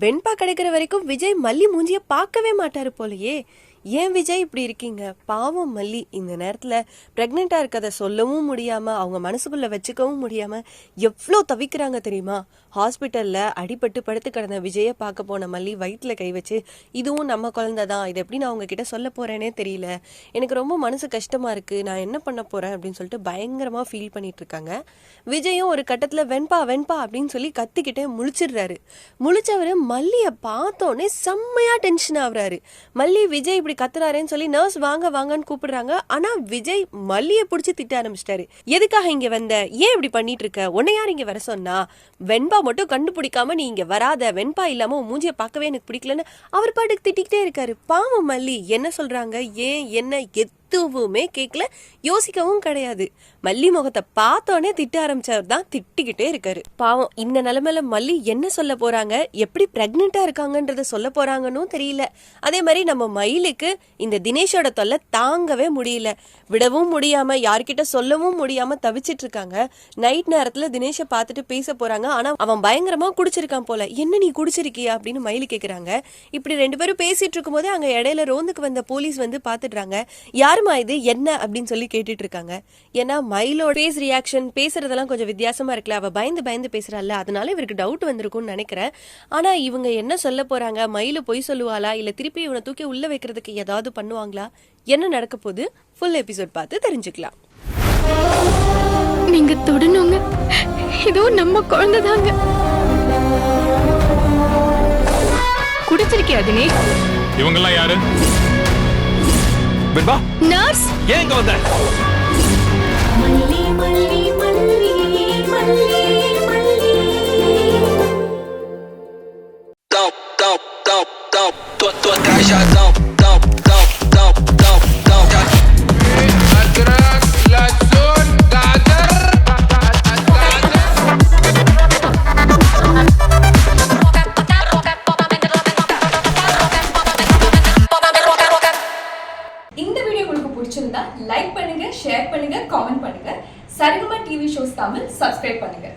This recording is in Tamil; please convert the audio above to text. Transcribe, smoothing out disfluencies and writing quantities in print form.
வெண்பா கிடைக்கிற வரைக்கும் விஜய் மல்லி மூஞ்சிய பார்க்கவே மாட்டாரு போலயே. ஏன் விஜய் இப்படி இருக்கீங்க? பாவம் மல்லி இந்த நேரத்துல பிரெக்னெண்டா இருக்கதை சொல்லவும் முடியாம அவங்க மனசுக்குள்ள வச்சுக்கவும் முடியாம எவ்வளோ தவிக்கிறாங்க தெரியுமா? ஹாஸ்பிட்டல்ல அடிபட்டு படுத்து கிடந்த விஜய பார்க்க போன மல்லி வயிற்றுல கை வச்சு இதுவும் நம்ம குழந்தை தான், இது எப்படி நான் அவங்க கிட்ட சொல்ல போறேனே தெரியல, எனக்கு ரொம்ப மனசு கஷ்டமா இருக்கு, நான் என்ன பண்ண போறேன் அப்படின்னு சொல்லிட்டு பயங்கரமா ஃபீல் பண்ணிட்டு இருக்காங்க. விஜயும் ஒரு கட்டத்துல வெண்பா வெண்பா அப்படின்னு சொல்லி கத்திக்கிட்டே முழிச்சிடுறாரு. முழிச்சவரு மல்லிய பார்த்தோன்னே செம்மையா டென்ஷன் ஆகுறாரு. மல்லி விஜய் இப்படி கத்துறாருன்னு சொல்லி நர்ஸ் வாங்க வாங்கன்னு கூப்பிடுறாங்க. ஆனா விஜய் மல்லிய புடிச்சு திட்ட ஆரம்பிச்சிட்டாரு. எதுக்காக இங்க வந்த, ஏன் இப்படி பண்ணிட்டு இருக்க, உன்னை யார் இங்க வர சொன்னா, வெண்பா மட்டும் கண்டுபிடிக்காம நீ இங்க வராத, வெண்பா இல்லாம உன் மூஞ்சிய பார்க்கவே எனக்கு பிடிக்கலன்னு அவர் பாட்டுக்கு திட்டிக்கிட்டே இருக்காரு. பாவம் மல்லி என்ன சொல்றாங்க, ஏன் என்ன எதுவுமே கேட்கல, யோசிக்கவும் கிடையாது. மல்லி முகத்தை பார்த்தோன்னே திட்ட ஆரம்பிச்சவர் தான் திட்டிக்கிட்டே இருக்காரு. பாவம் இந்த நிலைமையில மல்லி என்ன சொல்ல போறாங்க, எப்படி பிரெக்னெண்டா இருக்காங்கன்றத சொல்ல போறாங்கன்னு தெரியல. அதே மாதிரி நம்ம மயிலுக்கு இந்த தினேஷோட தொல்லை தாங்கவே முடியல, விடவும் முடியாம யார்கிட்ட சொல்லவும் முடியாம தவிச்சிட்டு இருக்காங்க. நைட் நேரத்துல தினேஷை பார்த்துட்டு பேச போறாங்க. ஆனா அவன் பயங்கரமா குடிச்சிருக்கான் போல. என்ன நீ குடிச்சிருக்கியா அப்படின்னு மயிலு கேக்குறாங்க. இப்படி ரெண்டு பேரும் பேசிட்டு இருக்கும் போதே அங்க இடையில ரோந்துக்கு வந்த போலீஸ் வந்து பாத்துடுறாங்க. யாருமா இது என்ன அப்படின்னு சொல்லி கேட்டுட்டு இருக்காங்க. ஏன்னா மயிலோட ஃபேஸ் ரியாக்ஷன் பேசுறதெல்லாம் கொஞ்சம் வித்தியாசமா இருக்குல்ல, அவ பயந்து பயந்து பேசுறாள், அதனால இவருக்கு டவுட் வந்திருக்கும்னு நினைக்கிறேன். ஆனா இவங்க என்ன சொல்ல போறாங்க, மயிலு பொய் சொல்லுவாளா இல்ல திருப்பி இவனை தூக்கி உள்ள வைக்கிறதுக்கு ஏதாவது பண்ணுவாங்களா, என்ன நடக்க போகுது ஃபுல் எபிசோட் பார்த்து தெரிஞ்சுக்கலாம். நீங்க தொடணுங்க, இதோ நம்ம குழந்தைதாங்க. குடிச்சிருக்கியா தினேஷ்? இவங்கெல்லாம் யாரு? வெண்பா நர்ஸ் ஏன் இங்க வந்த? மல்லி மல்லி மல்லி மல்லி மல்லி Top top top top tua cajadão top top top top top atrás la zona gadar இந்த வீடியோ உங்களுக்கு பிடிச்சிருந்தா லைக் பண்ணுங்க, ஷேர் பண்ணுங்க, காமெண்ட் பண்ணுங்க. Saregama TV shows Tamil subscribe பண்ணுங்க.